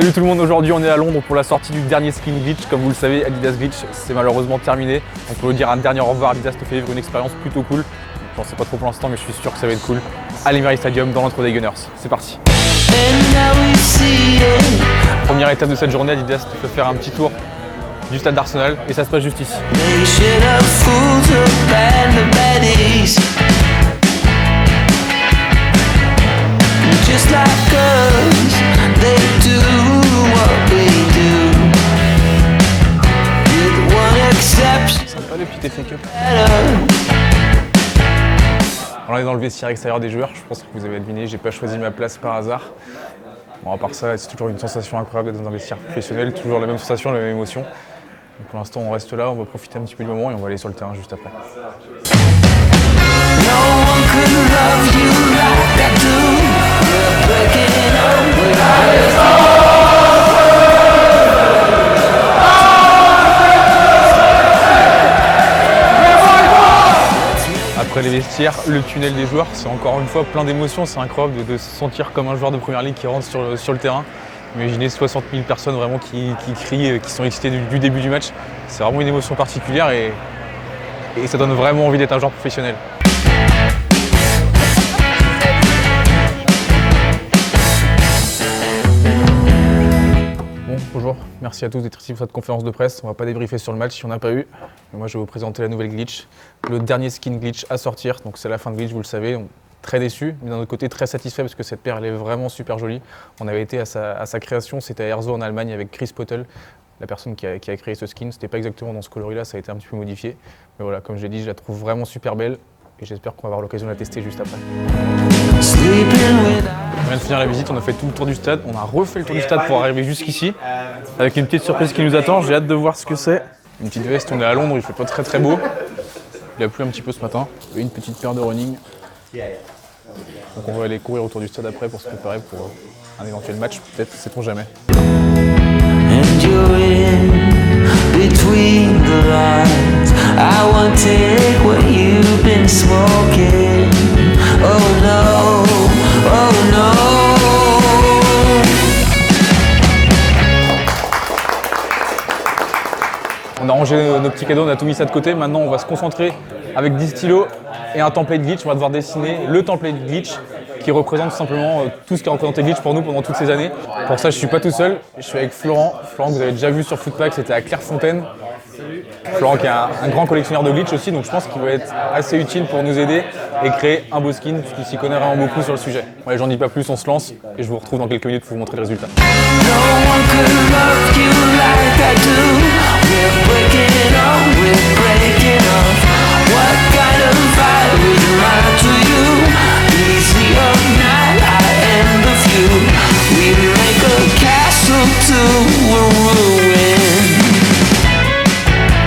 Salut tout le monde, aujourd'hui on est à Londres pour la sortie du dernier skin Glitch. Comme vous le savez, Adidas Glitch c'est malheureusement terminé. On peut vous dire un dernier au revoir. Adidas te fait vivre une expérience plutôt cool. J'en sais pas trop pour l'instant mais je suis sûr que ça va être cool. À l'Emirates Stadium dans l'intro des Gunners. C'est parti. Première étape de cette journée, Adidas te fait faire un petit tour du stade d'Arsenal et ça se passe juste ici. Sympa le petit effet que. On est dans le vestiaire extérieur des joueurs, je pense que vous avez deviné, j'ai pas choisi ma place par hasard. Bon, à part ça, c'est toujours une sensation incroyable d'être dans un vestiaire professionnel, toujours la même sensation, la même émotion. Donc pour l'instant, on reste là, on va profiter un petit peu du moment et on va aller sur le terrain juste après. Après les vestiaires, le tunnel des joueurs, c'est encore une fois plein d'émotions, c'est incroyable de se sentir comme un joueur de première ligue qui rentre sur le terrain. Imaginez 60 000 personnes vraiment qui crient, qui sont excitées du début du match. C'est vraiment une émotion particulière et ça donne vraiment envie d'être un joueur professionnel. Bon, bonjour, merci à tous d'être ici pour cette conférence de presse. On va pas débriefer sur le match si on n'a pas eu. Mais moi je vais vous présenter la nouvelle Glitch, le dernier skin Glitch à sortir. Donc c'est la fin de Glitch, vous le savez. Donc, très déçu, mais d'un autre côté très satisfait parce que cette paire elle est vraiment super jolie. On avait été à sa création, c'était à Erzo en Allemagne avec Chris Pottel, la personne qui a créé ce skin. C'était pas exactement dans ce coloris-là, ça a été un petit peu modifié. Mais voilà, comme je l'ai dit, je la trouve vraiment super belle et j'espère qu'on va avoir l'occasion de la tester juste après. On vient de finir la visite, on a fait tout le tour du stade, on a refait le tour du stade pour arriver jusqu'ici avec une petite surprise qui nous attend. J'ai hâte de voir ce que c'est. Une petite veste, on est à Londres, il fait pas très beau. Il a plu un petit peu ce matin et une petite paire de running. Donc on va aller courir autour du stade après pour se préparer pour un éventuel match, peut-être, sait-on jamais. On a rangé nos petits cadeaux, on a tout mis ça de côté. Maintenant, on va se concentrer avec 10 stylos et un template Glitch. On va devoir dessiner le template Glitch qui représente tout simplement tout ce qui a représenté Glitch pour nous pendant toutes ces années. Pour ça, je suis pas tout seul. Je suis avec Florent. Florent, que vous avez déjà vu sur Footpack, c'était à Clairefontaine. Florent qui est un grand collectionneur de Glitch aussi, donc je pense qu'il va être assez utile pour nous aider et créer un beau skin, puisqu'il s'y connaît vraiment beaucoup sur le sujet. Ouais, j'en dis pas plus, on se lance et je vous retrouve dans quelques minutes pour vous montrer le résultat.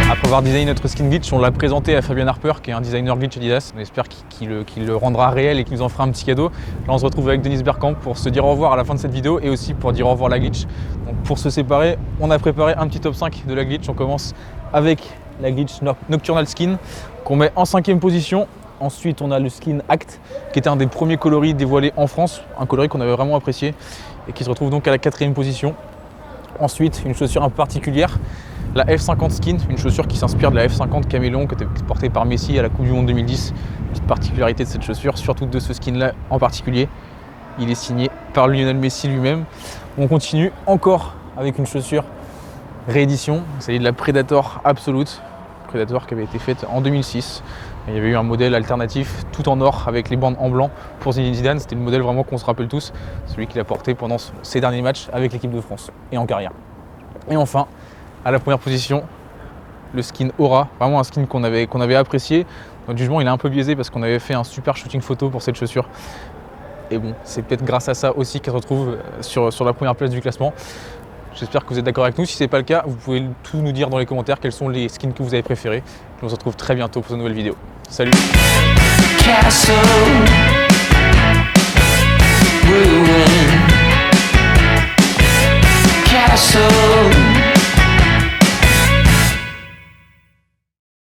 Après avoir designé notre skin Glitch, on l'a présenté à Fabian Harper, qui est un designer Glitch Adidas. On espère qu'il le rendra réel et qu'il nous en fera un petit cadeau. Là, on se retrouve avec Denis Bergkamp pour se dire au revoir à la fin de cette vidéo et aussi pour dire au revoir à la Glitch. Donc, pour se séparer, on a préparé un petit top 5 de la Glitch. On commence avec la Glitch Nocturnal Skin qu'on met en 5e position. Ensuite, on a le skin Act, qui était un des premiers coloris dévoilés en France, un coloris qu'on avait vraiment apprécié et qui se retrouve donc à la 4e position. Ensuite, une chaussure un peu particulière, la F50 Skin, une chaussure qui s'inspire de la F50 Caméléon qui était portée par Messi à la Coupe du Monde 2010. Petite particularité de cette chaussure, surtout de ce skin-là en particulier, il est signé par Lionel Messi lui-même. On continue encore avec une chaussure réédition, c'est de la Predator Absolute, Predator qui avait été faite en 2006. Il y avait eu un modèle alternatif tout en or avec les bandes en blanc pour Zinedine Zidane. C'était le modèle vraiment qu'on se rappelle tous, celui qu'il a porté pendant ses derniers matchs avec l'équipe de France et en carrière. Et enfin, à la première position, le skin Aura, vraiment un skin qu'on avait apprécié. Notre jugement il est un peu biaisé parce qu'on avait fait un super shooting photo pour cette chaussure. Et bon, c'est peut-être grâce à ça aussi qu'elle se retrouve sur la première place du classement. J'espère que vous êtes d'accord avec nous. Si ce n'est pas le cas, vous pouvez tout nous dire dans les commentaires quels sont les skins que vous avez préférés. On se retrouve très bientôt pour une nouvelle vidéo. Salut! Castle, ruin, castle.